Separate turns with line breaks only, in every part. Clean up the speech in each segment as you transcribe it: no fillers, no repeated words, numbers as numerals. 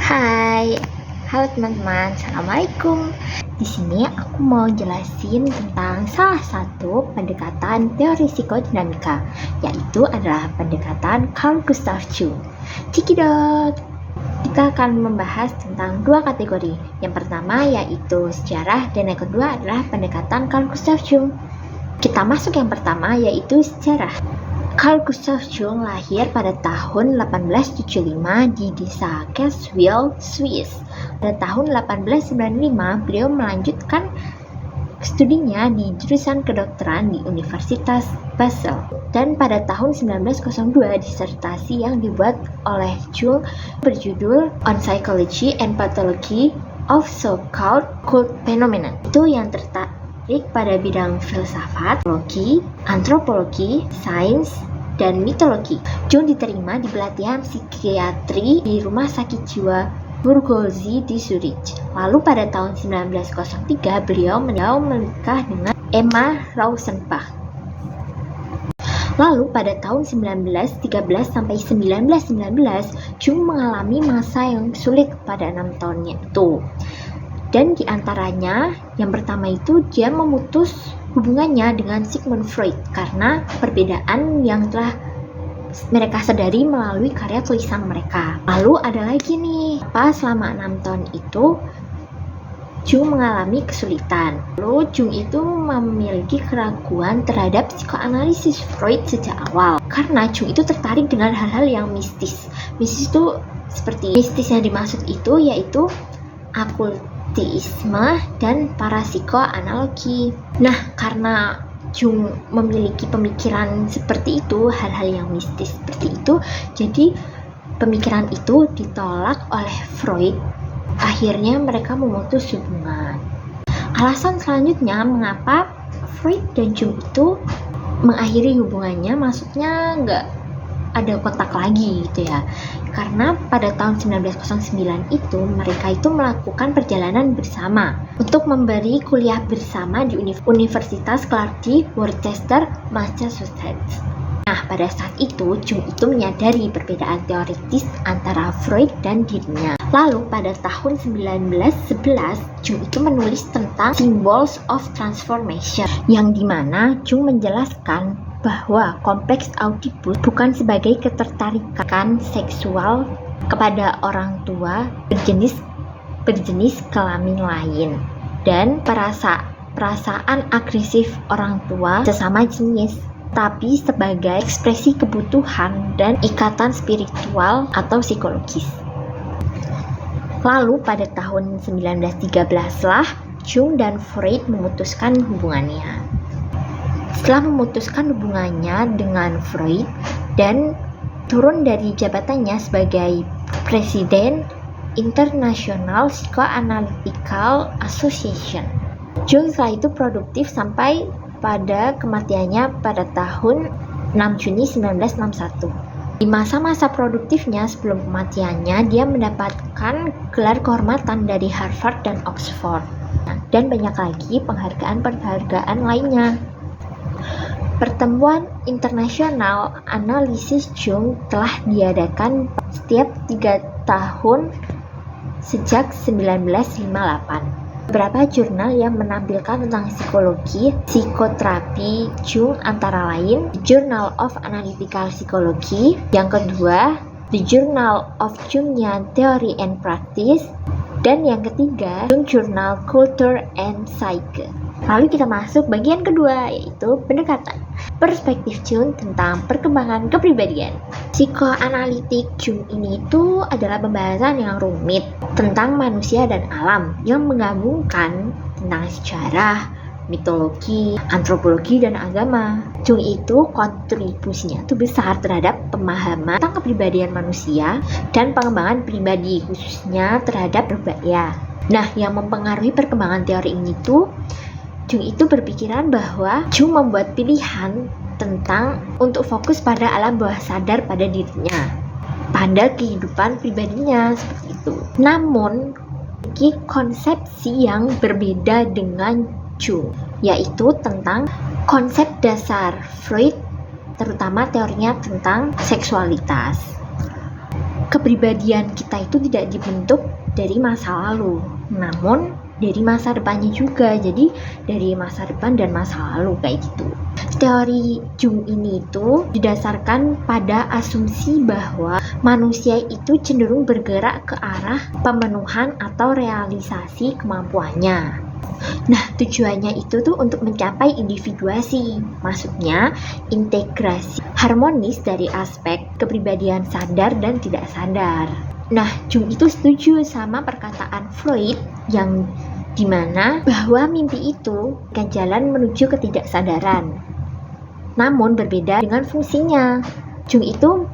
Hai, halo teman-teman, assalamualaikum. Di sini aku mau jelasin tentang salah satu pendekatan teori psikodinamika, yaitu adalah pendekatan Carl Gustav Jung. Cekidot. Kita akan membahas tentang dua kategori. Yang pertama yaitu sejarah dan yang kedua adalah pendekatan Carl Gustav Jung. Kita masuk yang pertama yaitu sejarah. Carl Gustav Jung lahir pada tahun 1875 di desa Kesswil, Swiss. Pada tahun 1895, beliau melanjutkan studinya di jurusan kedokteran di Universitas Basel. Dan pada tahun 1902, disertasi yang dibuat oleh Jung berjudul On Psychology and Pathology of So-Called Cult Phenomena. Itu yang tertarik pada bidang filsafat, psikologi, antropologi, sains, dan mitologi. Jung diterima di pelatihan psikiatri di Rumah Sakit Jiwa Burgosy di Zurich. Lalu pada tahun 1903 beliau menikah dengan Emma Rauschenbach. Lalu pada tahun 1913 sampai 1919 Jung mengalami masa yang sulit pada 6 tahunnya itu. Dan di antaranya, yang pertama itu dia memutus hubungannya dengan Sigmund Freud karena perbedaan yang telah mereka sadari melalui karya tulisan mereka. Lalu ada lagi nih, selama 6 tahun itu Jung mengalami kesulitan. Lalu Jung itu memiliki keraguan terhadap psikoanalisis Freud sejak awal karena Jung itu tertarik dengan hal-hal yang mistis. Mistis itu seperti mistis yang dimaksud itu yaitu okultisme dan parapsikoanalogi. Nah, karena Jung memiliki pemikiran seperti itu, hal-hal yang mistis seperti itu, jadi pemikiran itu ditolak oleh Freud. Akhirnya mereka memutus hubungan. Alasan selanjutnya mengapa Freud dan Jung itu mengakhiri hubungannya, maksudnya nggak ada kontak lagi gitu ya. Karena pada tahun 1909 itu mereka itu melakukan perjalanan bersama untuk memberi kuliah bersama di Universitas Clark di Worcester, Massachusetts. Nah, pada saat itu Jung itu menyadari perbedaan teoritis antara Freud dan dirinya. Lalu pada tahun 1911 Jung itu menulis tentang Symbols of Transformation, yang dimana Jung menjelaskan bahwa kompleks Oedipus bukan sebagai ketertarikan seksual kepada orang tua berjenis kelamin lain dan perasaan agresif orang tua sesama jenis, tapi sebagai ekspresi kebutuhan dan ikatan spiritual atau psikologis. Lalu pada tahun 1913 lah Jung dan Freud memutuskan hubungannya. Setelah memutuskan hubungannya dengan Freud dan turun dari jabatannya sebagai Presiden International Psychoanalytical Association, Jung setelah itu produktif sampai pada kematiannya pada tahun 6 Juni 1961. Di masa-masa produktifnya sebelum kematiannya, dia mendapatkan gelar kehormatan dari Harvard dan Oxford, dan banyak lagi penghargaan-penghargaan lainnya. Pertemuan internasional analisis Jung telah diadakan setiap 3 tahun sejak 1958. Beberapa jurnal yang menampilkan tentang psikologi, psikoterapi Jung antara lain Journal of Analytical Psychology, yang kedua The Journal of Jungian Theory and Practice, dan yang ketiga Jung Journal Culture and Psyche. Lalu kita masuk bagian kedua, yaitu pendekatan perspektif Jung tentang perkembangan kepribadian. Psikoanalitik Jung ini itu adalah pembahasan yang rumit tentang manusia dan alam yang menggabungkan tentang sejarah, mitologi, antropologi, dan agama. Jung itu kontribusinya itu besar terhadap pemahaman tentang kepribadian manusia dan pengembangan pribadi, khususnya terhadap berbahaya. Nah, yang mempengaruhi perkembangan teori ini tuh Jung itu berpikiran bahwa Jung membuat pilihan tentang untuk fokus pada alam bawah sadar pada dirinya, pada kehidupan pribadinya seperti itu. Namun, memiliki konsepsi yang berbeda dengan Jung, yaitu tentang konsep dasar Freud, terutama teorinya tentang seksualitas. kepribadian kita itu tidak dibentuk dari masa lalu, namun dari masa depannya juga. Jadi dari masa depan dan masa lalu kayak gitu. Teori Jung ini itu didasarkan pada asumsi bahwa manusia itu cenderung bergerak ke arah pemenuhan atau realisasi kemampuannya. Nah, tujuannya itu tuh untuk mencapai individuasi, maksudnya integrasi harmonis dari aspek kepribadian sadar dan tidak sadar. Nah, Jung itu setuju sama perkataan Freud yang dimana bahwa mimpi itu akan jalan menuju ketidaksadaran, namun berbeda dengan fungsinya. Jung itu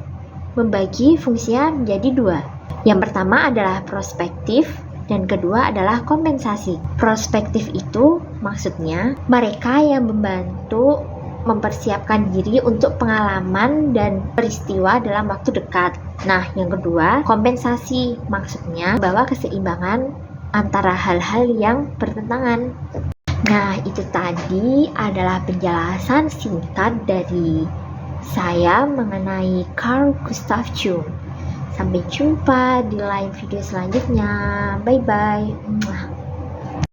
membagi fungsinya menjadi dua. Yang pertama adalah prospektif dan kedua adalah kompensasi. Prospektif itu maksudnya mereka yang membantu mempersiapkan diri untuk pengalaman dan peristiwa dalam waktu dekat. Nah, yang kedua, kompensasi maksudnya bahwa keseimbangan antara hal-hal yang bertentangan. Nah, itu tadi adalah penjelasan singkat dari saya mengenai Carl Gustav Jung. Sampai jumpa di live video selanjutnya. Bye-bye.